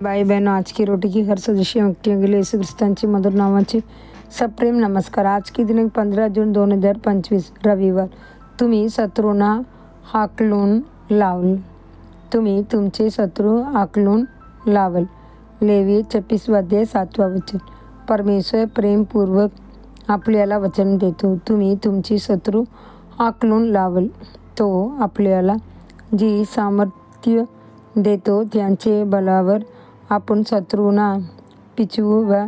भाई बहनों, आज की रोटी की हर सदस्य व्यक्तियों के लिए यीशु क्रिस्तांची मधुर नावाचे सप्रेम नमस्कार। आज की दिनांक 15 जून 2025 रविवार। तुम्ही शत्रूंना हाकलून लावल, तुम्ही तुमचे शत्रू हाकलून लावल। लेवी 26 अध्याय 7 वचन। परमेश्वर प्रेमपूर्वक आपल्याला वचन देतो, तुम्ही तुमची शत्रू हाकलून लावल। तो आपल्याला जी सामर्थ्य देतो त्यांचे बलावर आपण शत्रूंना पिचवू व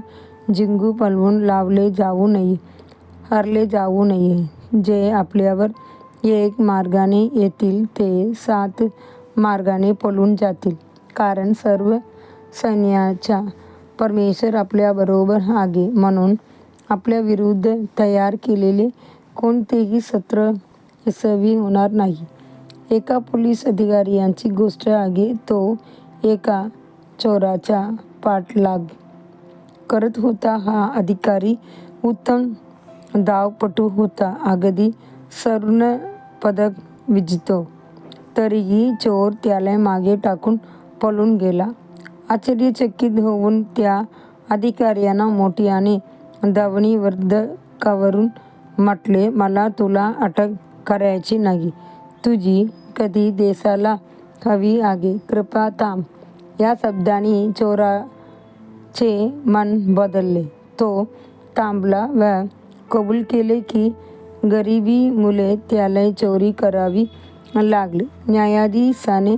जिंकू, पळवून लावले जाऊ नये, हरले जाऊ नये। जे आपल्यावर एक मार्गाने येतील ते 7 मार्गाने पळून जातील, कारण सर्व सैन्याचा परमेश्वर आपल्याबरोबर आहे। म्हणून आपल्या विरुद्ध तयार केलेले कोणतेही सत्र यशस्वी होणार नाही। एका पोलीस अधिकाऱ्याची गोष्ट आहे। तो एका चोराचा पाठलाग करत होता। हा अधिकारी उत्तम धावपटू होता, अगदी स्वर्ण पदक विजेतो। तरीही चोर त्याला मागे टाकून पळून गेला। आश्चर्यचकित होऊन त्या अधिकाऱ्यानं मोठ्याने ध्वनिवर्धकावरून म्हटले, मला तुला अटक करायची नाही, तुझी कधी देशाला हवी आहे, कृपया थांब। या शब्दांनी चोराचे मन बदलले। तो थांबला व कबूल केले की गरिबीमुळे त्याला चोरी करावी लागली। न्यायाधीशाने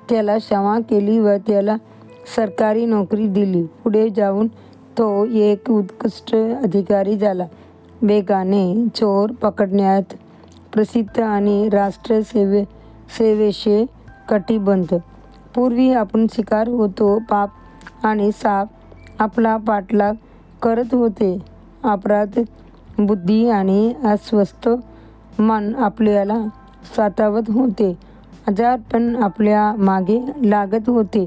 त्याला क्षमा केली व त्याला सरकारी नोकरी दिली। पुढे जाऊन तो एक उत्कृष्ट अधिकारी झाला। वेगाने चोर पकडण्यात प्रसिद्ध आणि राष्ट्रसेवेचे कटिबद्ध। पूर्वी आपण शिकार होतो, पाप आणि साप आपला पाठलाग करत होते। अपराध बुद्धी आणि अस्वस्थ मन आपल्याला सतावत होते। आजारपण आपल्या मागे लागत होते।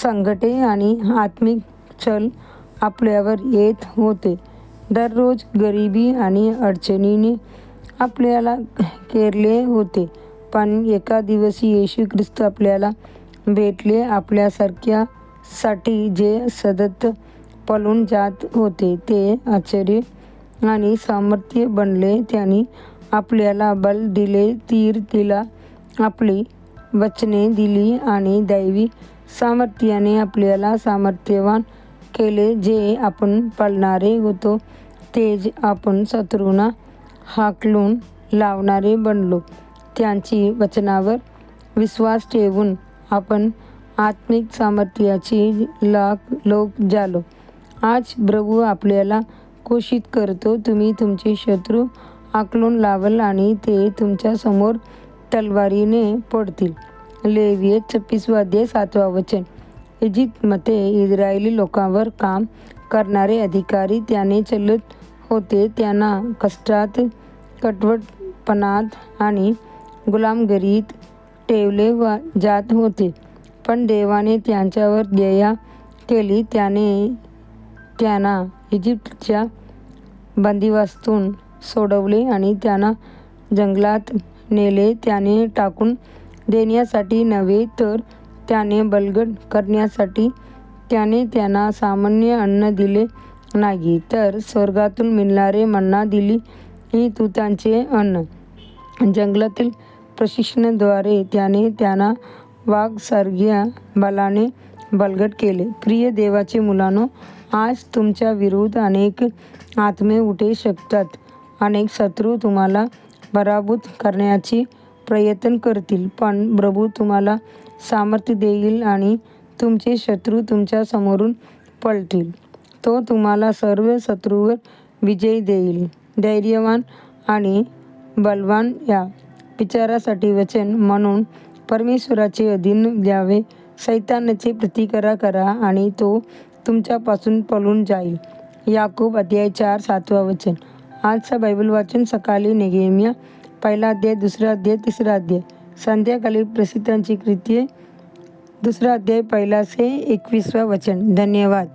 संकटे आणि आत्मिक छल आपल्यावर येत होते। दररोज गरिबी आणि अडचणीने आपल्याला घेरले होते। पण एका दिवशी येशू ख्रिस्त आपल्याला भेटले। आपल्यासारख्यासाठी जे सतत पळून जात होते ते आश्चर्य आणि सामर्थ्य बनले। त्यांनी आपल्याला बल दिले, तीर दिला, आपली वचने दिली आणि दैवी सामर्थ्याने आपल्याला सामर्थ्यवान केले। जे आपण पळणारे होतो तेच आपण शत्रूंना हाकलून लावणारे बनलो। त्यांची वचनावर विश्वास ठेवून आपण आत्मिक सामर्थ्याची लोक झालो। आज प्रभू आपल्याला घोषित करतो, तुम्ही तुमचे शत्रू हाकलून लावाल आणि ते तुमच्या समोर तलवारीने पडतील। लेवी 26 अध्याय 7 वचन। इजिप्तमध्ये इस्रायली लोकांवर काम करणारे अधिकारी त्याने चालत होते। त्यांना कष्टात, कडवटपणात आणि गुलामगिरीत ठेवले जात होते। पण देवाने त्यांच्यावर दया केली। त्याने त्यांना इजिप्तच्या बंदिवासातून सोडवले आणि त्यांना जंगलात नेले। त्याने टाकून देण्यासाठी नव्हे, तर त्याने बळकट करण्यासाठी। त्याने त्यांना सामान्य अन्न दिले नाही, तर स्वर्गातून मिळणारे मन्ना दिली ही तुतांचे अन्न। जंगलातील प्रशिक्षणाद्वारे त्याने त्यांना वाघासारख्या बलाने बळकट केले। प्रिय देवाचे मुलांनो, आज तुमच्या विरुद्ध अनेक आत्मे उठू शकतात। अनेक शत्रू तुम्हाला पराभूत करण्याचे प्रयत्न करतील, पण प्रभू तुम्हाला सामर्थ्य देईल आणि तुमचे शत्रू तुमच्या समोरून पळतील। तो तुम्हाला सर्व शत्रूंवर विजय देईल। धैर्यवान आणि बलवान या विचारासाठी वचन म्हणून परमेश्वराचे अधीन द्यावे। सैतानाचे प्रतिकार करा आणि तो तुमच्यापासून पळून जाईल। याकूब अध्याय 4 7 वचन। आजचा बायबल वाचन सकाळी नेहेमिया 1 अध्याय 2 अध्याय 3 अध्याय। संध्याकाळी प्रसिद्धांची कृत्ये 2 अध्याय 1 से 21 वचन। धन्यवाद।